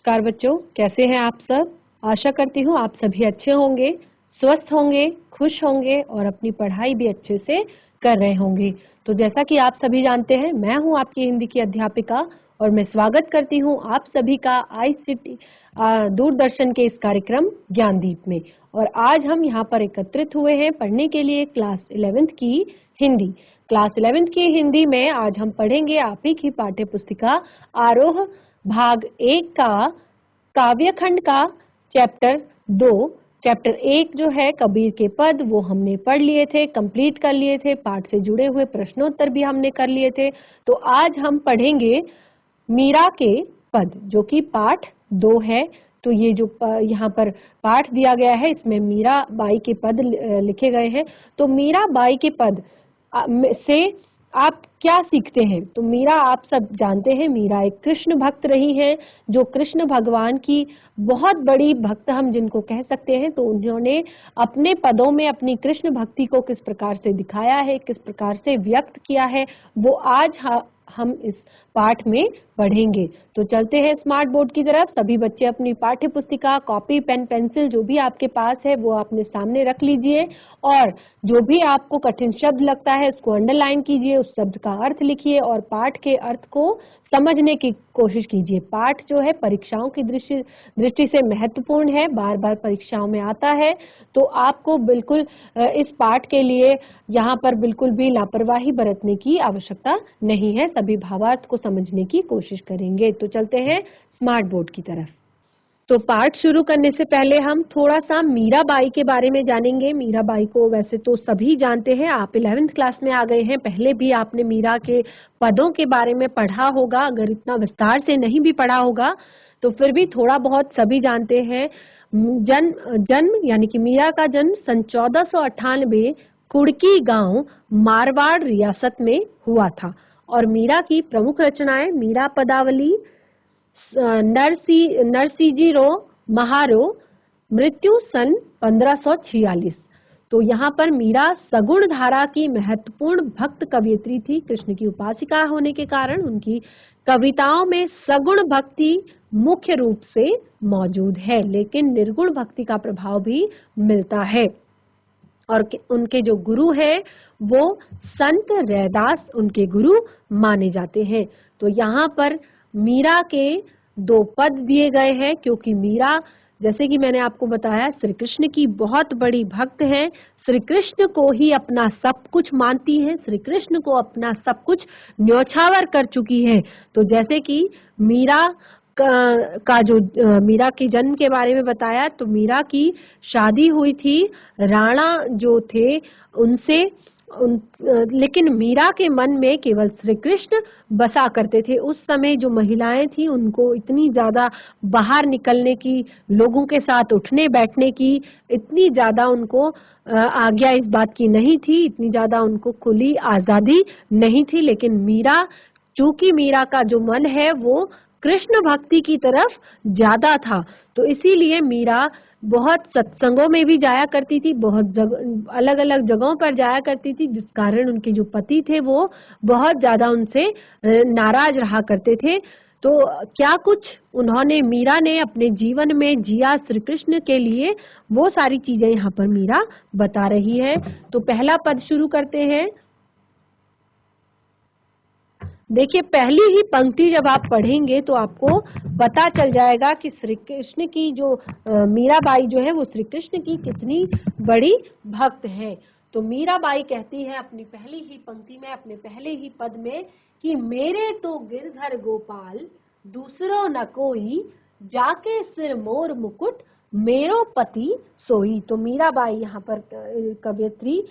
नमस्कार बच्चों, कैसे हैं आप सब। आशा करती हूँ आप सभी अच्छे होंगे, स्वस्थ होंगे, खुश होंगे और अपनी पढ़ाई भी अच्छे से कर रहे होंगे। तो जैसा कि आप सभी जानते हैं, मैं हूँ आपकी हिंदी की अध्यापिका और मैं स्वागत करती हूँ आप सभी का आईसीटी दूरदर्शन के इस कार्यक्रम ज्ञानदीप में। और आज हम यहाँ पर एकत्रित हुए हैं पढ़ने के लिए क्लास 11th की हिंदी। क्लास 11th की हिंदी में आज हम पढ़ेंगे आप ही की पाठ्य पुस्तिका आरोह भाग 1 का काव्यखंड का चैप्टर 2। चैप्टर 1 जो है कबीर के पद, वो हमने पढ़ लिए थे, कंप्लीट कर लिए थे, पाठ से जुड़े हुए प्रश्नोत्तर भी हमने कर लिए थे। तो आज हम पढ़ेंगे मीरा के पद, जो कि पाठ 2 है। तो ये जो यहाँ पर पाठ दिया गया है, इसमें मीरा बाई के पद लिखे गए हैं। तो मीरा बाई के पद से आप क्या सीखते हैं? तो मीरा, आप सब जानते हैं, मीरा एक कृष्ण भक्त रही हैं, जो कृष्ण भगवान की बहुत बड़ी भक्त हम जिनको कह सकते हैं। तो उन्होंने अपने पदों में अपनी कृष्ण भक्ति को किस प्रकार से दिखाया है, किस प्रकार से व्यक्त किया है, वो आज हम इस पाठ में पढ़ेंगे। तो चलते हैं स्मार्ट बोर्ड की तरफ। सभी बच्चे अपनी पाठ्य पुस्तिका, कॉपी, पेन, पेंसिल जो भी आपके पास है वो अपने सामने रख लीजिए और जो भी आपको कठिन शब्द लगता है उसको अंडरलाइन कीजिए, उस शब्द का अर्थ लिखिए और पाठ के अर्थ को समझने की कोशिश कीजिए। पाठ जो है परीक्षाओं की दृष्टि से महत्वपूर्ण है, बार बार परीक्षाओं में आता है। तो आपको बिल्कुल इस पाठ के लिए यहाँ पर बिल्कुल भी लापरवाही बरतने की आवश्यकता नहीं है। सभी भावार्थ को समझने की कोशिश करेंगे। तो चलते हैं स्मार्ट बोर्ड की तरफ। तो पाठ शुरू करने से पहले हम थोड़ा सा मीराबाई के बारे में जानेंगे। मीराबाई को वैसे तो सभी जानते हैं, आप 11th क्लास में आ गए हैं, पहले भी आपने मीरा के पदों के बारे में पढ़ा होगा। अगर इतना विस्तार से नहीं भी पढ़ा होगा तो फिर भी थोड़ा बहुत सभी जानते हैं। जन्म यानी कि मीरा का जन्म सन 1498 कुड़की गांव मारवाड़ रियासत में हुआ था। और मीरा की प्रमुख रचनाएं मीरा पदावली, नरसिंजीरो महारो, मृत्यु सन 1546। तो यहाँ पर मीरा सगुण धारा की महत्वपूर्ण भक्त कवयित्री थी। कृष्ण की उपासिका होने के कारण उनकी कविताओं में सगुण भक्ति मुख्य रूप से मौजूद है, लेकिन निर्गुण भक्ति का प्रभाव भी मिलता है। और उनके जो गुरु हैं वो संत रैदास उनके गुरु माने जाते हैं। तो यहाँ पर मीरा के 2 पद दिए गए हैं, क्योंकि मीरा, जैसे कि मैंने आपको बताया, श्री कृष्ण की बहुत बड़ी भक्त है। श्री कृष्ण को ही अपना सब कुछ मानती है, श्री कृष्ण को अपना सब कुछ न्योछावर कर चुकी है। तो जैसे कि मीरा का जो मीरा के जन्म के बारे में बताया, तो मीरा की शादी हुई थी राणा जो थे उनसे, लेकिन मीरा के मन में केवल श्री कृष्ण बसा करते थे। उस समय जो महिलाएं थी उनको इतनी ज्यादा बाहर निकलने की, लोगों के साथ उठने बैठने की इतनी ज्यादा उनको आज्ञा इस बात की नहीं थी, इतनी ज्यादा उनको खुली आजादी नहीं थी। लेकिन मीरा, चूंकि मीरा का जो मन है वो कृष्ण भक्ति की तरफ ज्यादा था, तो इसीलिए मीरा बहुत सत्संगों में भी जाया करती थी, बहुत अलग अलग जगहों पर जाया करती थी, जिस कारण उनके जो पति थे वो बहुत ज्यादा उनसे नाराज रहा करते थे। तो क्या कुछ उन्होंने, मीरा ने अपने जीवन में जिया श्री कृष्ण के लिए, वो सारी चीजें यहाँ पर मीरा बता रही है। तो पहला पद शुरू करते हैं। देखिए, पहली ही पंक्ति जब आप पढ़ेंगे तो आपको पता चल जाएगा कि श्री कृष्ण की जो मीराबाई जो है वो श्री कृष्ण की कितनी बड़ी भक्त है। तो मीराबाई कहती है अपनी पहली ही पंक्ति में, अपने पहले ही पद में, कि मेरे तो गिरधर गोपाल दूसरो न कोई, जाके सिर मोर मुकुट मेरो पति सोई। तो मीराबाई यहाँ पर कवयित्री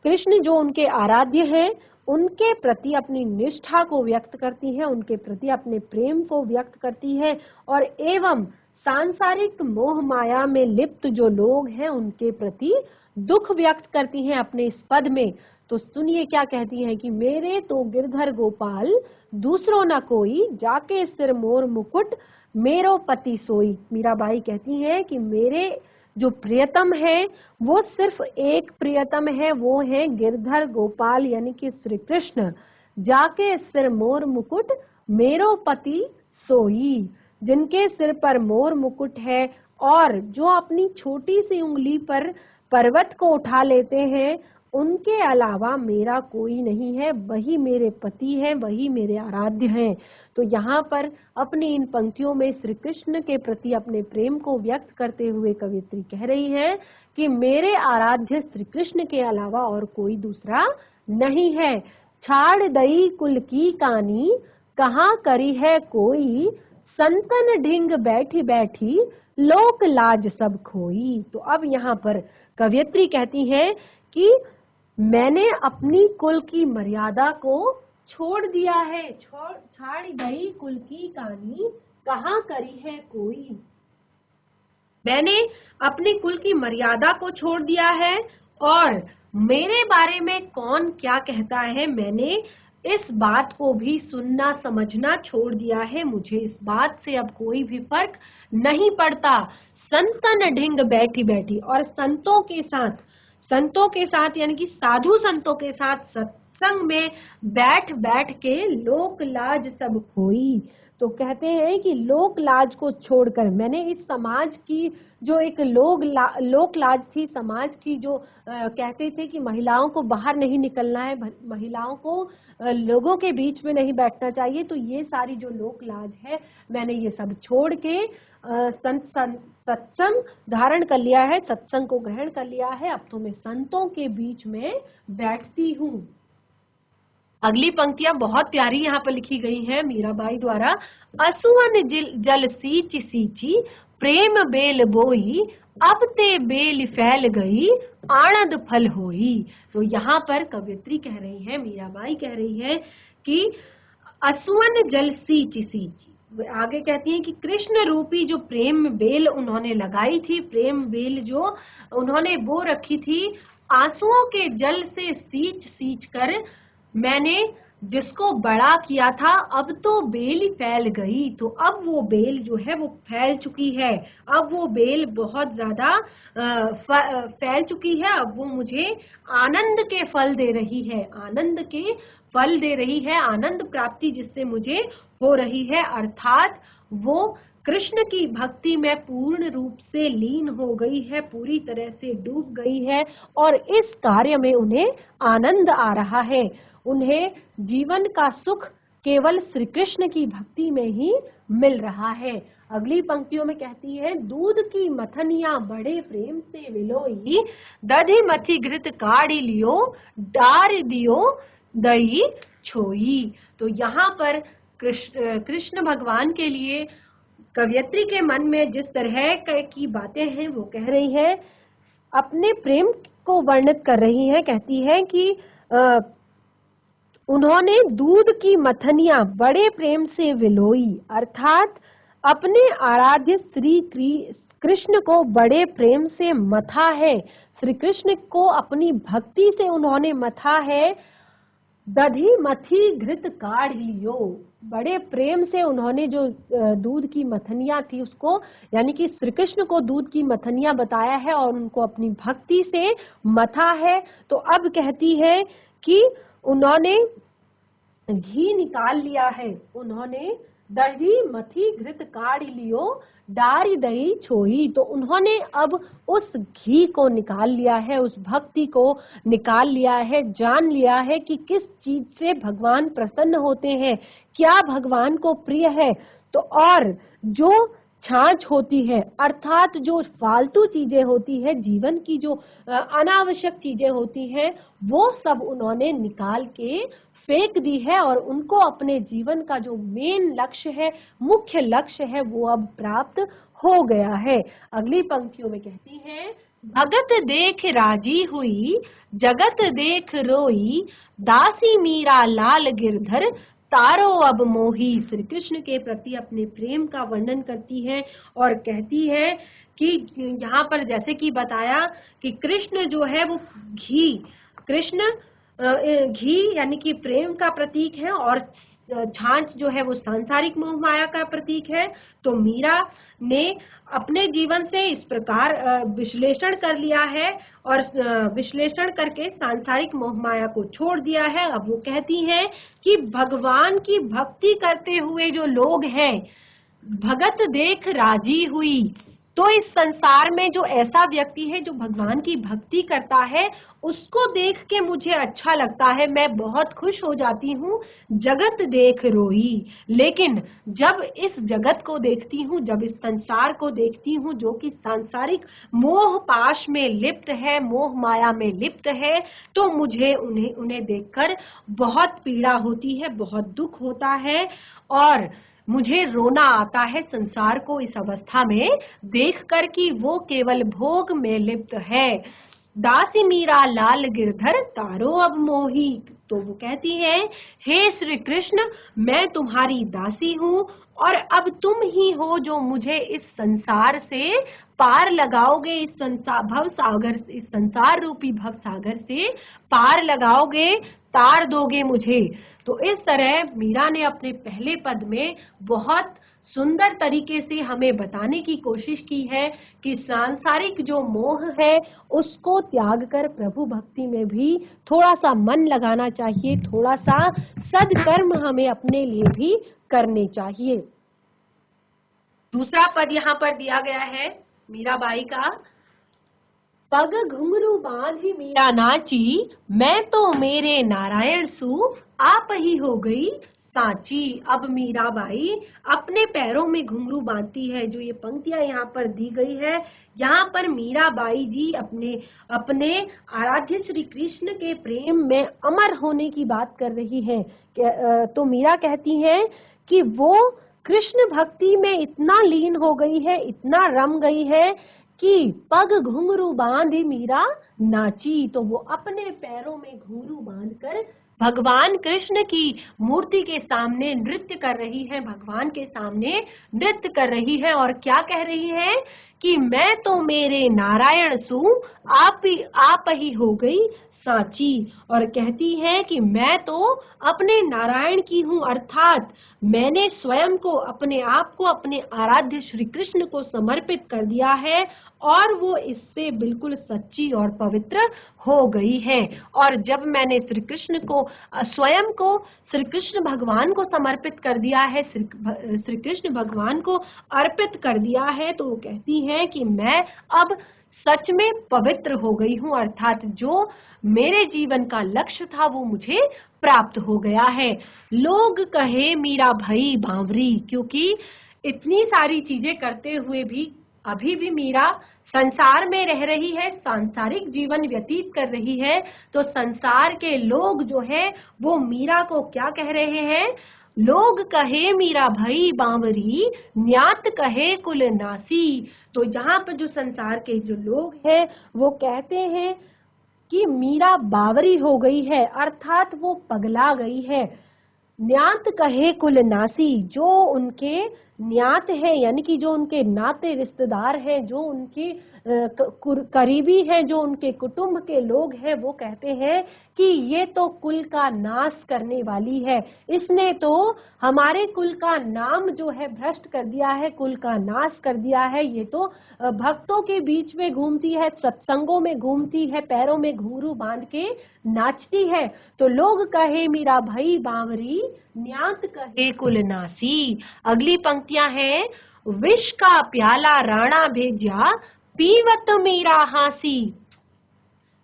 कृष्ण जो उनके आराध्य हैं उनके प्रति अपनी निष्ठा को व्यक्त करती है, उनके प्रति अपने प्रेम को व्यक्त करती है, और एवं सांसारिक मोह माया में लिप्त जो लोग हैं उनके प्रति दुख व्यक्त करती हैं अपने इस पद में। तो सुनिए क्या कहती है कि मेरे तो गिरधर गोपाल दूसरो न कोई, जाके सिर मोर मुकुट मेरो पति सोई। मीराबाई कहती है कि मेरे जो प्रियतम है वो सिर्फ एक प्रियतम है, वो है गिरधर गोपाल यानी कि श्री कृष्ण। जाके सिर मोर मुकुट मेरो पति सोई। जिनके सिर पर मोर मुकुट है और जो अपनी छोटी सी उंगली पर पर्वत को उठा लेते हैं, उनके अलावा मेरा कोई नहीं है, वही मेरे पति हैं, वही मेरे आराध्य हैं। तो यहाँ पर अपनी इन पंक्तियों में श्री कृष्ण के प्रति अपने प्रेम को व्यक्त करते हुए कवियत्री कह रही है कि मेरे आराध्य श्री कृष्ण के अलावा और कोई दूसरा नहीं है। छाड़ दई कुल की कानी, कहाँ करी है कोई, संतन ढिंग बैठी बैठी, लोक लाज सब खोई। तो अब यहाँ पर कवियत्री कहती है कि मैंने अपनी कुल की मर्यादा को छोड़ दिया है। छाड़ गई कुल की कानी, कहाँ करी है कोई। मैंने अपनी कुल की मर्यादा को छोड़ दिया है और मेरे बारे में कौन क्या कहता है, मैंने इस बात को भी सुनना समझना छोड़ दिया है। मुझे इस बात से अब कोई भी फर्क नहीं पड़ता। संतन ढिंग बैठी बैठी, और संतों के साथ यानी कि साधु संतों के साथ सत्संग में बैठ बैठ के लोक लाज सब खोई। तो कहते हैं कि लोक लाज को छोड़कर मैंने इस समाज की जो एक लोक लाज थी, समाज की जो कहते थे कि महिलाओं को बाहर नहीं निकलना है, महिलाओं को लोगों के बीच में नहीं बैठना चाहिए, तो ये सारी जो लोक लाज है मैंने ये सब छोड़ के सत्संग धारण कर लिया है, सत्संग को ग्रहण कर लिया है। अब तो मैं संतों के बीच में बैठती हूँ। अगली पंक्तियां बहुत प्यारी यहाँ पर लिखी गई हैं मीराबाई द्वारा। असुवन जल सींच सींची, प्रेम बेल बोई, अब ते बेल फैल गई, आनंद फल होई। तो यहाँ पर कवियत्री कह रही है, मीराबाई कह रही है कि असुवन जल सींच सींची, आगे कहती हैं कि कृष्ण रूपी जो प्रेम बेल उन्होंने लगाई थी, प्रेम बेल जो उन्होंने बो रखी थी, आंसुओं के जल से सींच सींच कर मैंने जिसको बड़ा किया था, अब तो बेल फैल गई। तो अब वो बेल जो है वो फैल चुकी है, अब वो बेल बहुत ज्यादा फैल चुकी है। अब वो मुझे आनंद के फल दे रही है, आनंद के फल दे रही है, आनंद प्राप्ति जिससे मुझे हो रही है, अर्थात वो कृष्ण की भक्ति में पूर्ण रूप से लीन हो गई है, पूरी तरह से डूब गई है और इस कार्य में उन्हें आनंद आ रहा है। उन्हें जीवन का सुख केवल श्री कृष्ण की भक्ति में ही मिल रहा है। अगली पंक्तियों में कहती है, दूध की मथनिया बड़े प्रेम से विलोई, दधि मथी घृत काढ़ी लियो, डार दियो दही छोई। तो यहाँ पर कृष्ण भगवान के लिए कवियत्री के मन में जिस तरह की बातें हैं वो कह रही है, अपने प्रेम को वर्णित कर रही है। कहती है कि उन्होंने दूध की मथनिया बड़े प्रेम से विलोई, अर्थात अपने आराध्य श्री कृष्ण को बड़े प्रेम से मथा है, श्री कृष्ण को अपनी भक्ति से उन्होंने मथा है। दधी मथी घृत काढ़ लियो, बड़े प्रेम से उन्होंने जो दूध की मथनिया थी उसको, यानी कि श्री कृष्ण को दूध की मथनिया बताया है और उनको अपनी भक्ति से मथा है। तो अब कहती है कि उन्होंने घी निकाल लिया है, उन्होंने दही मथी घृत काढ़ लियो, डारी दही छोई। तो उन्होंने अब उस घी को निकाल लिया है, उस भक्ति को निकाल लिया है, जान लिया है कि किस चीज से भगवान प्रसन्न होते हैं, क्या भगवान को प्रिय है। तो और जो छाछ होती है, अर्थात जो फालतू चीजें होती है, जीवन की जो अनावश्यक चीजें होती हैं, वो सब उन्होंने निकाल के फेंक दी है और उनको अपने जीवन का जो मेन लक्ष्य है, मुख्य लक्ष्य है, वो अब प्राप्त हो गया है। अगली पंक्तियों में कहती है, भगत देख राजी हुई, जगत देख रोई, दासी मीरा लाल गिरधर, तारो अब मोही। श्री कृष्ण के प्रति अपने प्रेम का वर्णन करती है और कहती है कि यहाँ पर जैसे कि बताया कि कृष्ण जो है वो घी यानी कि प्रेम का प्रतीक है और छाछ जो है वो सांसारिक मोह माया का प्रतीक है। तो मीरा ने अपने जीवन से इस प्रकार विश्लेषण कर लिया है और विश्लेषण करके सांसारिक मोह माया को छोड़ दिया है। अब वो कहती हैं कि भगवान की भक्ति करते हुए जो लोग हैं, भगत देख राजी हुई। तो इस संसार में जो ऐसा व्यक्ति है जो भगवान की भक्ति करता है, उसको देख के मुझे अच्छा लगता है, मैं बहुत खुश हो जाती हूँ। जगत देख रोई। लेकिन जब इस जगत को देखती हूँ, जब इस संसार को देखती हूँ जो कि सांसारिक मोह पाश में लिप्त है, मोह माया में लिप्त है, तो मुझे उन्हें देखकर बहुत पीड़ा होती है, बहुत दुख होता है और मुझे रोना आता है संसार को इस अवस्था में देखकर कि वो केवल भोग में लिप्त है। दासी मीरा लाल गिरधर तारो अब मोही। तो वो कहती है, हे श्री कृष्ण, मैं तुम्हारी दासी हूँ और अब तुम ही हो जो मुझे इस संसार से पार लगाओगे, इस संसार रूपी भव सागर से पार लगाओगे, तार दोगे मुझे। तो इस तरह मीरा ने अपने पहले पद में बहुत सुंदर तरीके से हमें बताने की कोशिश की है कि सांसारिक जो मोह है उसको त्याग कर प्रभु भक्ति में भी थोड़ा सा मन लगाना चाहिए, थोड़ा सा सदकर्म हमें अपने लिए भी करने चाहिए। दूसरा पद यहाँ पर दिया गया है मीराबाई का, पग घुंघरू बांधी मीरा नाची, मैं तो मेरे नारायण सु आप ही हो गई सांची। अब मीराबाई अपने पैरों में घुंघरू बांधती है। जो ये पंक्तियां यहाँ पर दी गई है, यहाँ पर मीराबाई जी अपने आराध्य श्री कृष्ण के प्रेम में अमर होने की बात कर रही है। तो मीरा कहती है कि वो कृष्ण भक्ति में इतना लीन हो गई है, इतना रम गई है कि पग घुंघरू बांधी मीरा नाची। तो वो अपने पैरों में घुंघरू बांधकर भगवान कृष्ण की मूर्ति के सामने नृत्य कर रही है, भगवान के सामने नृत्य कर रही है और क्या कह रही है कि मैं तो मेरे नारायण सु आप ही हो गई सांची। और कहती है कि मैं तो अपने नारायण की हूँ, अर्थात मैंने स्वयं को, अपने आप को अपने आराध्य श्री कृष्ण को समर्पित कर दिया है और वो इससे बिल्कुल सच्ची और पवित्र हो गई है। और जब मैंने श्री कृष्ण को, स्वयं को श्री कृष्ण भगवान को समर्पित कर दिया है, श्री कृष्ण भगवान को अर्पित कर दिया है, तो वो कहती है कि मैं अब सच में पवित्र हो गई हूँ, अर्थात जो मेरे जीवन का लक्ष्य था वो मुझे प्राप्त हो गया है। लोग कहे मीरा भई बावरी, क्योंकि इतनी सारी चीजें करते हुए भी अभी भी मीरा संसार में रह रही है, सांसारिक जीवन व्यतीत कर रही है। तो संसार के लोग जो है वो मीरा को क्या कह रहे हैं, लोग कहे मीरा भई बावरी, न्यात कहे कुल नासी। तो यहाँ पर जो संसार के जो लोग हैं वो कहते हैं कि मीरा बावरी हो गई है, अर्थात वो पगला गई है। न्यात कहे कुल नासी, जो उनके न्यात है यानी कि जो उनके नाते रिश्तेदार हैं, जो उनके करीबी हैं, जो उनके कुटुंब के लोग हैं, वो कहते हैं कि ये तो कुल का नाश करने वाली है, इसने तो हमारे कुल का नाम जो है भ्रष्ट कर दिया है, कुल का नाश कर दिया है। ये तो भक्तों के बीच में घूमती है, सत्संगों में घूमती है, पैरों में घुंघरू बांध के नाचती है। तो लोग कहे मीरा भई बावरी, न्यात कहे कुल नासी। अगली पंक्तियां हैं, विष का प्याला राणा भेजा, पीवत मीरा हासी।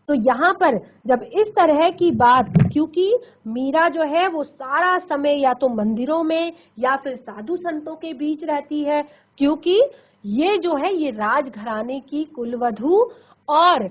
तो यहाँ पर जब इस तरह की बात, क्योंकि मीरा जो है वो सारा समय या तो मंदिरों में या फिर साधु संतों के बीच रहती है, क्योंकि ये जो है ये राजघराने की कुलवधू और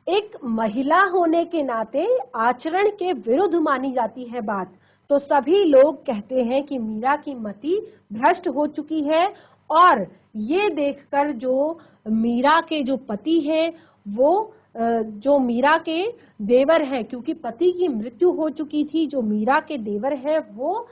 एक महिला होने के नाते आचरण के विरुद्ध मानी जाती है बात। तो सभी लोग कहते हैं कि मीरा की मति भ्रष्ट हो चुकी है और ये देखकर जो मीरा के जो पति हैं वो जो मीरा के देवर हैं, क्योंकि पति की मृत्यु हो चुकी थी, जो मीरा के देवर हैं वो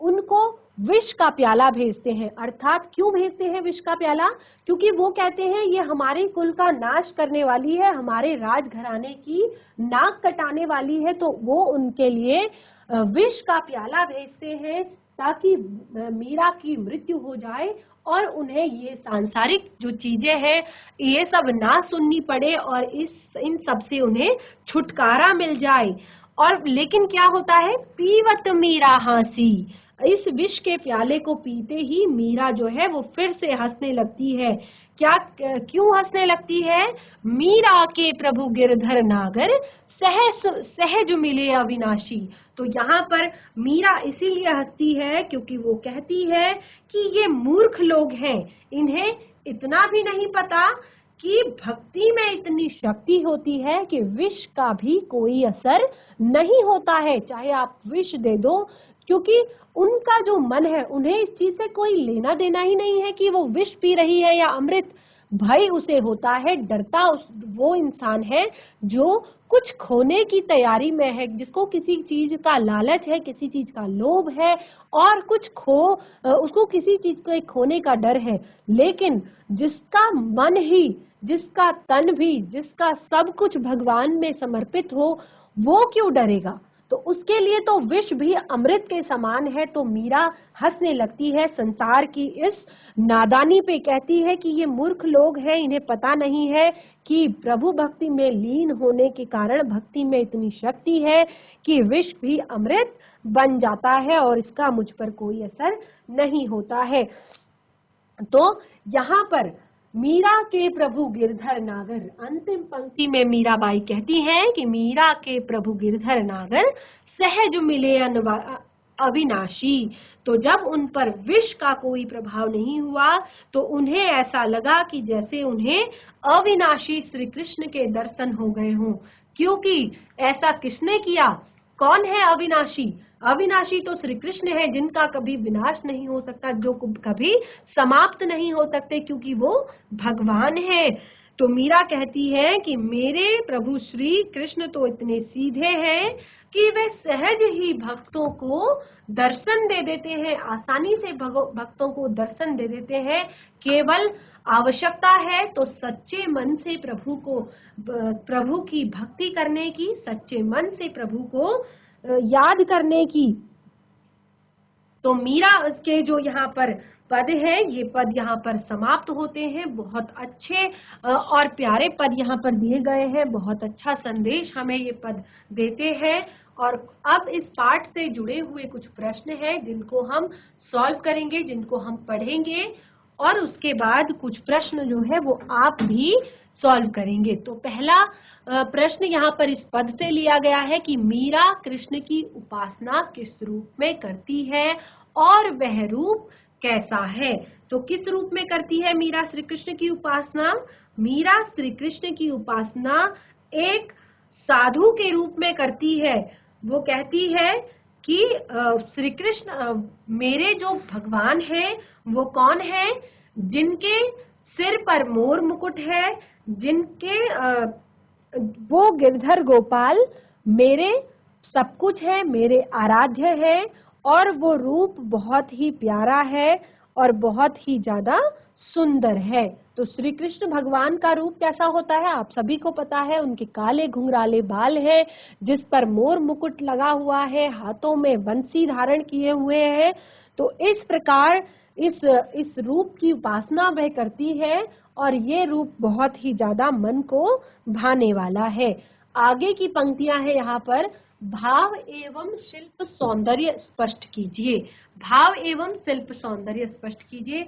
उनको विष का प्याला भेजते हैं। अर्थात क्यों भेजते हैं विष का प्याला, क्योंकि वो कहते हैं ये हमारे कुल का नाश करने वाली है, हमारे राजघराने की नाक कटाने वाली है। तो वो उनके लिए विष का प्याला भेजते हैं ताकि मीरा की मृत्यु हो जाए और उन्हें ये सांसारिक जो चीजें हैं ये सब ना सुननी पड़े और इन सब से उन्हें छुटकारा मिल जाए। और लेकिन क्या होता है, पीवत मीरा हासी, इस विष के प्याले को पीते ही मीरा जो है वो फिर से हंसने लगती है। क्या क्यों हंसने लगती है? मीरा के प्रभु गिरधर नागर सहज सहज मिले अविनाशी। तो यहाँ पर मीरा इसीलिए हंसती है क्योंकि वो कहती है कि ये मूर्ख लोग हैं, इन्हें इतना भी नहीं पता कि भक्ति में इतनी शक्ति होती है कि विष का भी कोई असर नहीं होता है, चाहे आप विष दे दो, क्योंकि उनका जो मन है उन्हें इस चीज से कोई लेना देना ही नहीं है कि वो विष पी रही है या अमृत। भय उसे होता है, डरता वो इंसान है जो कुछ खोने की तैयारी में है, जिसको किसी चीज का लालच है, किसी चीज का लोभ है और उसको किसी चीज को एक खोने का डर है। लेकिन जिसका मन ही, जिसका तन भी, जिसका सब कुछ भगवान में समर्पित हो, वो क्यों डरेगा? तो उसके लिए तो विष भी अमृत के समान है। तो मीरा हंसने लगती है संसार की इस नादानी पे, कहती है कि ये मूर्ख लोग हैं, इन्हें पता नहीं है कि प्रभु भक्ति में लीन होने के कारण भक्ति में इतनी शक्ति है कि विष भी अमृत बन जाता है और इसका मुझ पर कोई असर नहीं होता है। तो यहाँ पर मीरा के प्रभु गिरधर नागर, अंतिम पंक्ति में मीराबाई कहती हैं कि मीरा के प्रभु गिरधर नागर सहज मिले अविनाशी। तो जब उन पर विष का कोई प्रभाव नहीं हुआ तो उन्हें ऐसा लगा कि जैसे उन्हें अविनाशी श्री कृष्ण के दर्शन हो गए हों। क्योंकि ऐसा किसने किया? कौन है अविनाशी? अविनाशी तो श्री कृष्ण है, जिनका कभी विनाश नहीं हो सकता, जो कभी समाप्त नहीं हो सकते, क्योंकि वो भगवान है। तो मीरा कहती है कि मेरे प्रभु श्री कृष्ण तो इतने सीधे हैं कि वे सहज ही भक्तों को दर्शन दे देते हैं, आसानी से भक्तों को दर्शन दे देते हैं। केवल आवश्यकता है तो सच्चे मन से प्रभु की भक्ति करने की, सच्चे मन से प्रभु को याद करने की। तो मीरा के जो यहाँ पर पद है, ये पद यहाँ पर समाप्त होते हैं। बहुत अच्छे और प्यारे पद यहाँ पर दिए गए हैं, बहुत अच्छा संदेश हमें ये पद देते हैं। और अब इस पाठ से जुड़े हुए कुछ प्रश्न हैं जिनको हम सॉल्व करेंगे, जिनको हम पढ़ेंगे और उसके बाद कुछ प्रश्न जो है वो आप भी सॉल्व करेंगे। तो पहला प्रश्न यहाँ पर इस पद से लिया गया है कि मीरा कृष्ण की उपासना किस रूप में करती है और वह रूप कैसा है? तो किस रूप में करती है मीरा श्री कृष्ण की उपासना? मीरा श्री कृष्ण की उपासना एक साधु के रूप में करती है। वो कहती है कि श्री कृष्ण मेरे जो भगवान हैं वो कौन है? जिनके सिर पर मोर मुकुट है, जिनके वो गिरधर गोपाल मेरे सब कुछ है, मेरे आराध्य है और वो रूप बहुत ही प्यारा है और बहुत ही ज्यादा सुंदर है। तो श्री कृष्ण भगवान का रूप कैसा होता है आप सभी को पता है। उनके काले घुंघराले बाल है, जिस पर मोर मुकुट लगा हुआ है, हाथों में बंसी धारण किए हुए हैं। तो इस प्रकार इस रूप की उपासना वह करती है और ये रूप बहुत ही ज्यादा मन को भाने वाला है। आगे की पंक्तियां हैं यहाँ पर, भाव एवं शिल्प सौंदर्य स्पष्ट कीजिए। भाव एवं शिल्प सौंदर्य स्पष्ट कीजिए।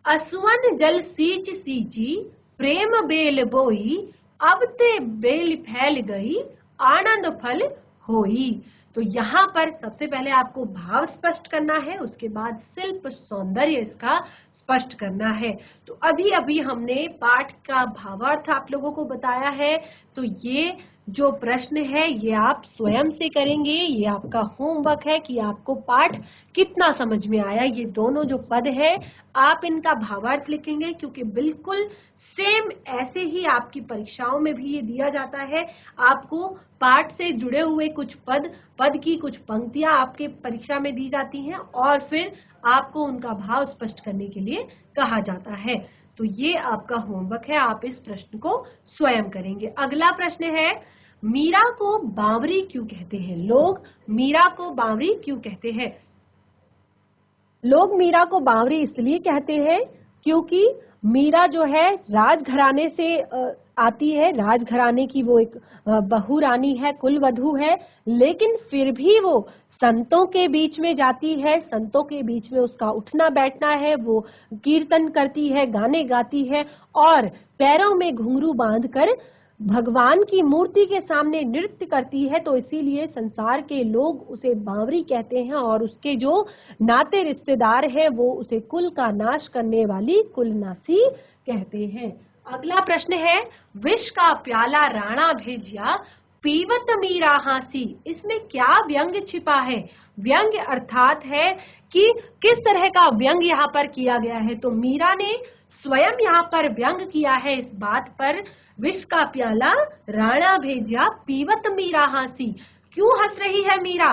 असवन जल सींच सींची, प्रेम बेल बोई, अब ते बेल फैल गई, आनंद फल होई। तो यहाँ पर सबसे पहले आपको भाव स्पष्ट करना है, उसके बाद शिल्प सौंदर्य इसका स्पष्ट करना है। तो अभी अभी हमने पाठ का भावार्थ आप लोगों को बताया है। तो ये जो प्रश्न है ये आप स्वयं से करेंगे, ये आपका होमवर्क है कि आपको पाठ कितना समझ में आया। ये दोनों जो पद है आप इनका भावार्थ लिखेंगे, क्योंकि बिल्कुल सेम ऐसे ही आपकी परीक्षाओं में भी ये दिया जाता है। आपको पाठ से जुड़े हुए कुछ पद की कुछ पंक्तियां आपके परीक्षा में दी जाती हैं और फिर आपको उनका भाव स्पष्ट करने के लिए कहा जाता है। तो ये आपका होमवर्क है, आप इस प्रश्न को स्वयं करेंगे। अगला प्रश्न है, मीरा को बावरी क्यों कहते हैं? लोग मीरा को बावरी क्यों कहते हैं? लोग मीरा को बावरी इसलिए कहते हैं क्योंकि मीरा जो है राजघराने से आती है, राजघराने की वो एक बहू रानी है, कुल वधू है, लेकिन फिर भी वो संतों के बीच में जाती है, संतों के बीच में उसका उठना बैठना है, वो कीर्तन करती है, गाने गाती है और पैरों में घुंघरू बांधकर भगवान की मूर्ति के सामने नृत्य करती है। तो इसीलिए संसार के लोग उसे बावरी कहते हैं और उसके जो नाते रिश्तेदार हैं वो उसे कुल का नाश करने वाली कुलनासी कहते हैं। अगला प्रश्न है, विष का प्याला राणा भेजिया पीवत मीरा हासी। इसमें क्या व्यंग छिपा है? व्यंग अर्थात है कि किस तरह का व्यंग यहाँ पर किया गया है। तो मीरा ने स्वयं यहाँ पर व्यंग किया है इस बात पर, विष का प्याला राणा भेजिया पीवत मीरा हासी। क्यों हंस रही है मीरा?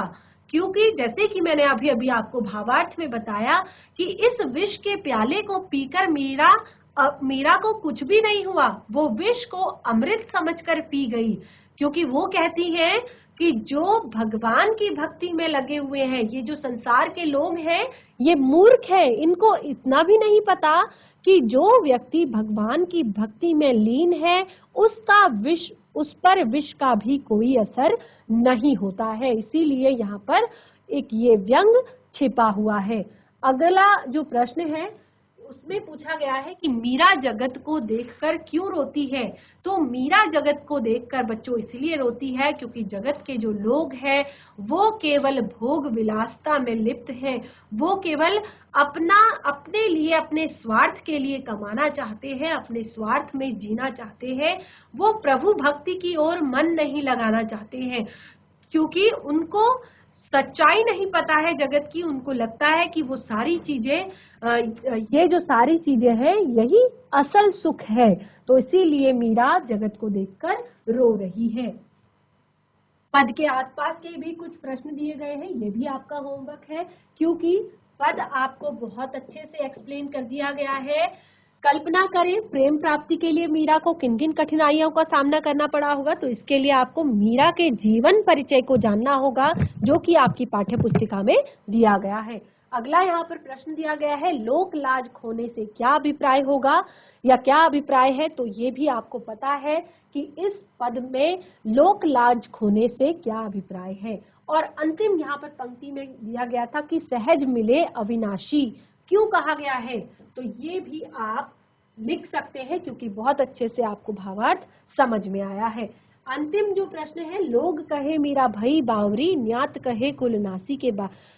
क्योंकि जैसे कि मैंने अभी अभी आपको भावार्थ में बताया कि इस विष के प्याले को पीकर मीरा को कुछ भी नहीं हुआ, वो विष को अमृत समझकर पी गई। क्योंकि वो कहती हैं कि जो भगवान की भक्ति में लगे हुए हैं, ये जो संसार के लोग हैं ये मूर्ख है, इनको इतना भी नहीं पता कि जो व्यक्ति भगवान की भक्ति में लीन है उस पर विष का भी कोई असर नहीं होता है। इसीलिए यहाँ पर एक ये व्यंग छिपा हुआ है। अगला जो प्रश्न है उसमें पूछा गया है कि मीरा जगत को देखकर क्यों रोती है। तो मीरा जगत को देखकर बच्चों इसलिए रोती है क्योंकि जगत के जो लोग हैं वो केवल भोग विलासता में लिप्त हैं, वो केवल अपने लिए, अपने स्वार्थ के लिए कमाना चाहते हैं, अपने स्वार्थ में जीना चाहते हैं, वो प्रभु भक्ति की ओर मन नहीं लगाना चाहते हैं। क्योंकि उनको सच्चाई नहीं पता है जगत की, उनको लगता है कि वो सारी चीजें, ये जो सारी चीजें हैं यही असल सुख है। तो इसीलिए मीरा जगत को देखकर रो रही है। पद के आसपास के भी कुछ प्रश्न दिए गए हैं, ये भी आपका होमवर्क है क्योंकि पद आपको बहुत अच्छे से एक्सप्लेन कर दिया गया है। कल्पना करें प्रेम प्राप्ति के लिए मीरा को किन किन कठिनाइयों का सामना करना पड़ा होगा। तो इसके लिए आपको मीरा के जीवन परिचय को जानना होगा जो कि आपकी पाठ्य पुस्तिका में दिया गया है। अगला यहाँ पर प्रश्न दिया गया है, लोक लाज खोने से क्या अभिप्राय होगा या क्या अभिप्राय है। तो ये भी आपको पता है कि इस पद में लोक लाज खोने से क्या अभिप्राय है। और अंतिम यहाँ पर पंक्ति में दिया गया था कि सहज मिले अविनाशी, क्यों कहा गया है। तो ये भी आप लिख सकते हैं क्योंकि बहुत अच्छे से आपको भावार्थ समझ में आया है। अंतिम जो प्रश्न है, लोग कहे मीरा भई बावरी, न्यात कहे कुल नासी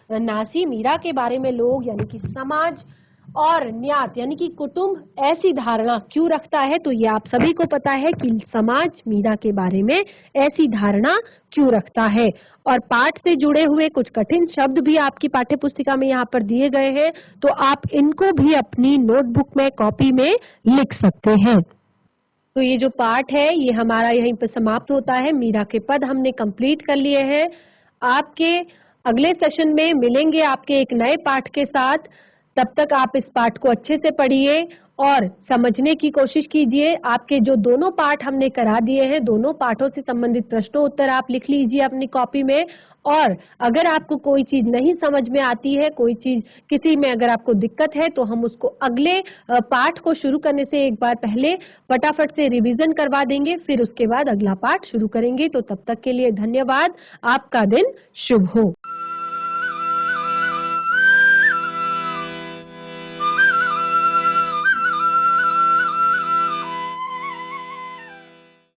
नासी। मीरा के बारे में लोग यानी कि समाज और न्यात यानी कि कुटुंब ऐसी धारणा क्यों रखता है। तो ये आप सभी को पता है कि समाज मीरा के बारे में ऐसी धारणा क्यों रखता है। और पाठ से जुड़े हुए कुछ कठिन शब्द भी आपकी पाठ्य पुस्तिका में यहाँ पर दिए गए हैं, तो आप इनको भी अपनी नोटबुक में, कॉपी में लिख सकते हैं। तो ये जो पाठ है ये हमारा यहीं पर समाप्त होता है। मीरा के पद हमने कंप्लीट कर लिए हैं। आपके अगले सेशन में मिलेंगे आपके एक नए पाठ के साथ। तब तक आप इस पाठ को अच्छे से पढ़िए और समझने की कोशिश कीजिए। आपके जो दोनों पाठ हमने करा दिए हैं, दोनों पाठों से संबंधित प्रश्नों उत्तर आप लिख लीजिए अपनी कॉपी में। और अगर आपको कोई चीज नहीं समझ में आती है, कोई चीज किसी में अगर आपको दिक्कत है, तो हम उसको अगले पाठ को शुरू करने से एक बार पहले फटाफट से रिवीजन करवा देंगे, फिर उसके बाद अगला पाठ शुरू करेंगे। तो तब तक के लिए धन्यवाद। आपका दिन शुभ हो।